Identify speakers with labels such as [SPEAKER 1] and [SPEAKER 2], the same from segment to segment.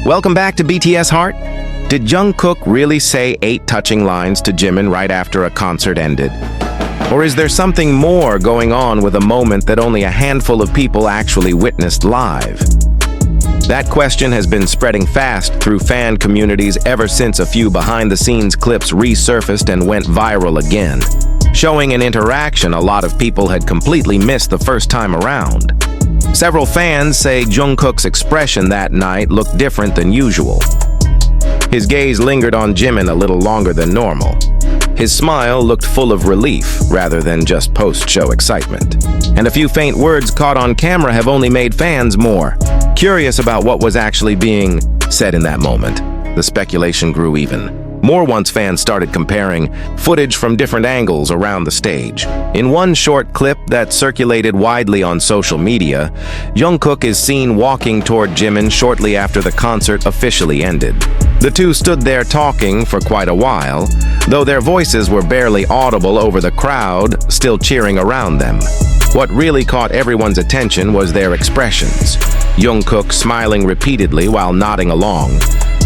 [SPEAKER 1] Welcome back to BTS Heart. Did Jungkook really say 8 touching lines to Jimin right after a concert ended? Or is there something more going on with a moment that only a handful of people actually witnessed live? That question has been spreading fast through fan communities ever since a few behind-the-scenes clips resurfaced and went viral again, showing an interaction a lot of people had completely missed the first time around. Several fans say Jungkook's expression that night looked different than usual. His gaze lingered on Jimin a little longer than normal. His smile looked full of relief rather than just post-show excitement. And a few faint words caught on camera have only made fans more curious about what was actually being said in that moment. The speculation grew even more once fans started comparing footage from different angles around the stage. In one short clip that circulated widely on social media, Jungkook is seen walking toward Jimin shortly after the concert officially ended. The two stood there talking for quite a while, though their voices were barely audible over the crowd still cheering around them. What really caught everyone's attention was their expressions. Jungkook smiling repeatedly while nodding along,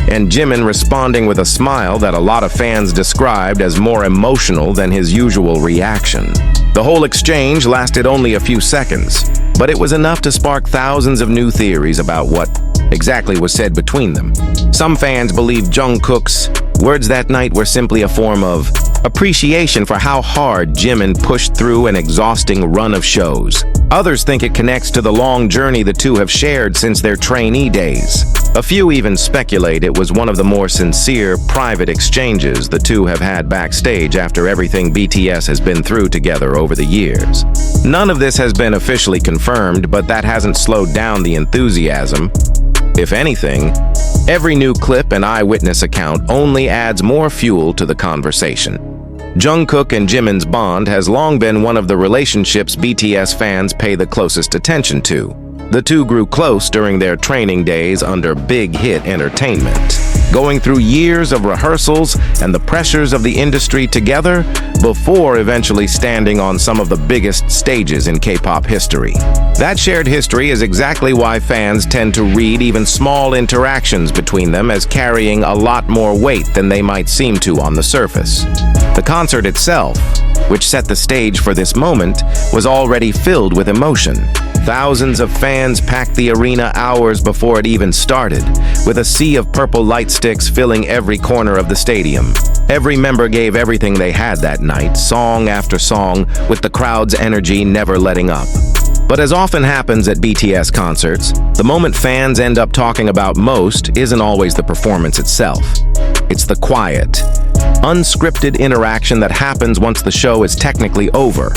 [SPEAKER 1] and Jimin responding with a smile that a lot of fans described as more emotional than his usual reaction. The whole exchange lasted only a few seconds, but it was enough to spark thousands of new theories about what exactly was said between them. Some fans believe Jungkook's words that night were simply a form of appreciation for how hard Jimin pushed through an exhausting run of shows. Others think it connects to the long journey the two have shared since their trainee days. A few even speculate it was one of the more sincere, private exchanges the two have had backstage after everything BTS has been through together over the years. None of this has been officially confirmed, but that hasn't slowed down the enthusiasm. If anything, every new clip and eyewitness account only adds more fuel to the conversation. Jungkook and Jimin's bond has long been one of the relationships BTS fans pay the closest attention to. The two grew close during their training days under Big Hit Entertainment, going through years of rehearsals and the pressures of the industry together before eventually standing on some of the biggest stages in K-pop history. That shared history is exactly why fans tend to read even small interactions between them as carrying a lot more weight than they might seem to on the surface. The concert itself, which set the stage for this moment, was already filled with emotion. Thousands of fans packed the arena hours before it even started, with a sea of purple light sticks filling every corner of the stadium. Every member gave everything they had that night, song after song, with the crowd's energy never letting up. But as often happens at BTS concerts, the moment fans end up talking about most isn't always the performance itself. It's the quiet, unscripted interaction that happens once the show is technically over.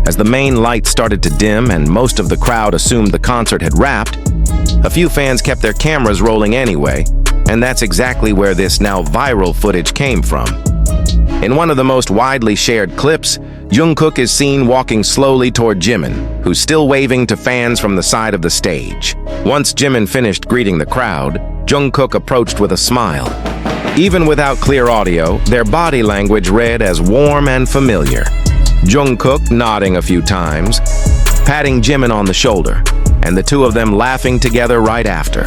[SPEAKER 1] As the main lights started to dim and most of the crowd assumed the concert had wrapped, a few fans kept their cameras rolling anyway, and that's exactly where this now viral footage came from. In one of the most widely shared clips, Jungkook is seen walking slowly toward Jimin, who's still waving to fans from the side of the stage. Once Jimin finished greeting the crowd, Jungkook approached with a smile. Even without clear audio, their body language read as warm and familiar. Jungkook nodding a few times, patting Jimin on the shoulder, and the two of them laughing together right after.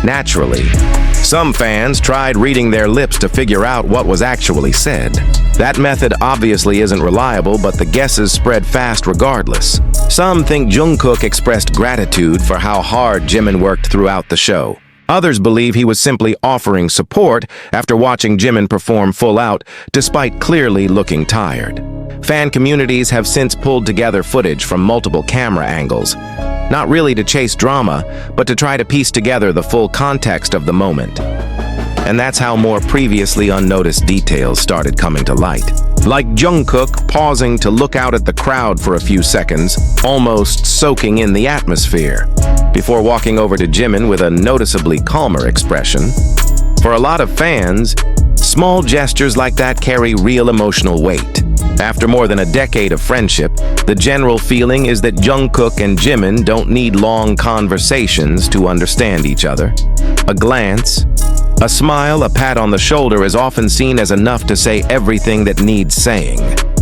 [SPEAKER 1] Naturally, some fans tried reading their lips to figure out what was actually said. That method obviously isn't reliable, but the guesses spread fast regardless. Some think Jungkook expressed gratitude for how hard Jimin worked throughout the show. Others believe he was simply offering support after watching Jimin perform full out, despite clearly looking tired. Fan communities have since pulled together footage from multiple camera angles, not really to chase drama, but to try to piece together the full context of the moment. And that's how more previously unnoticed details started coming to light. Like Jungkook pausing to look out at the crowd for a few seconds, almost soaking in the atmosphere, before walking over to Jimin with a noticeably calmer expression. For a lot of fans, small gestures like that carry real emotional weight. After more than a decade of friendship, the general feeling is that Jungkook and Jimin don't need long conversations to understand each other. A glance, a smile, a pat on the shoulder is often seen as enough to say everything that needs saying.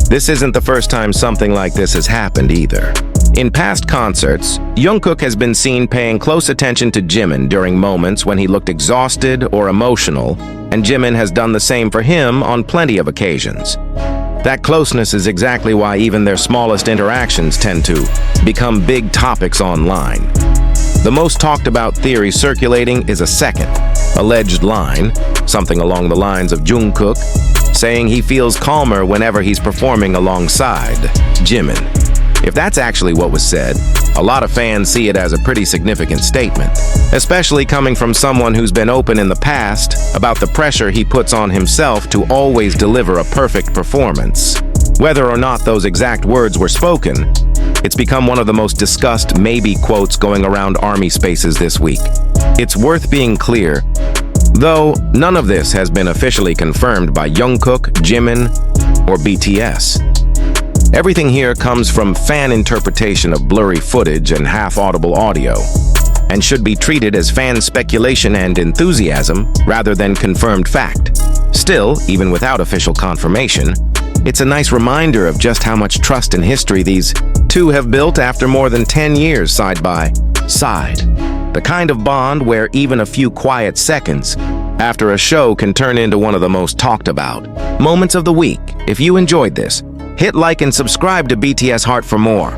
[SPEAKER 1] This isn't the first time something like this has happened either. In past concerts, Jungkook has been seen paying close attention to Jimin during moments when he looked exhausted or emotional, and Jimin has done the same for him on plenty of occasions. That closeness is exactly why even their smallest interactions tend to become big topics online. The most talked about theory circulating is a second, alleged line, something along the lines of Jungkook, saying he feels calmer whenever he's performing alongside Jimin. If that's actually what was said, a lot of fans see it as a pretty significant statement, especially coming from someone who's been open in the past about the pressure he puts on himself to always deliver a perfect performance. Whether or not those exact words were spoken, it's become one of the most discussed maybe quotes going around ARMY spaces this week. It's worth being clear, though none of this has been officially confirmed by Jungkook, Jimin, or BTS. Everything here comes from fan interpretation of blurry footage and half-audible audio, and should be treated as fan speculation and enthusiasm rather than confirmed fact. Still, even without official confirmation, it's a nice reminder of just how much trust and history these two have built after more than 10 years side by side. The kind of bond where even a few quiet seconds after a show can turn into one of the most talked about moments of the week. If you enjoyed this, hit like and subscribe to BTS Heart for more.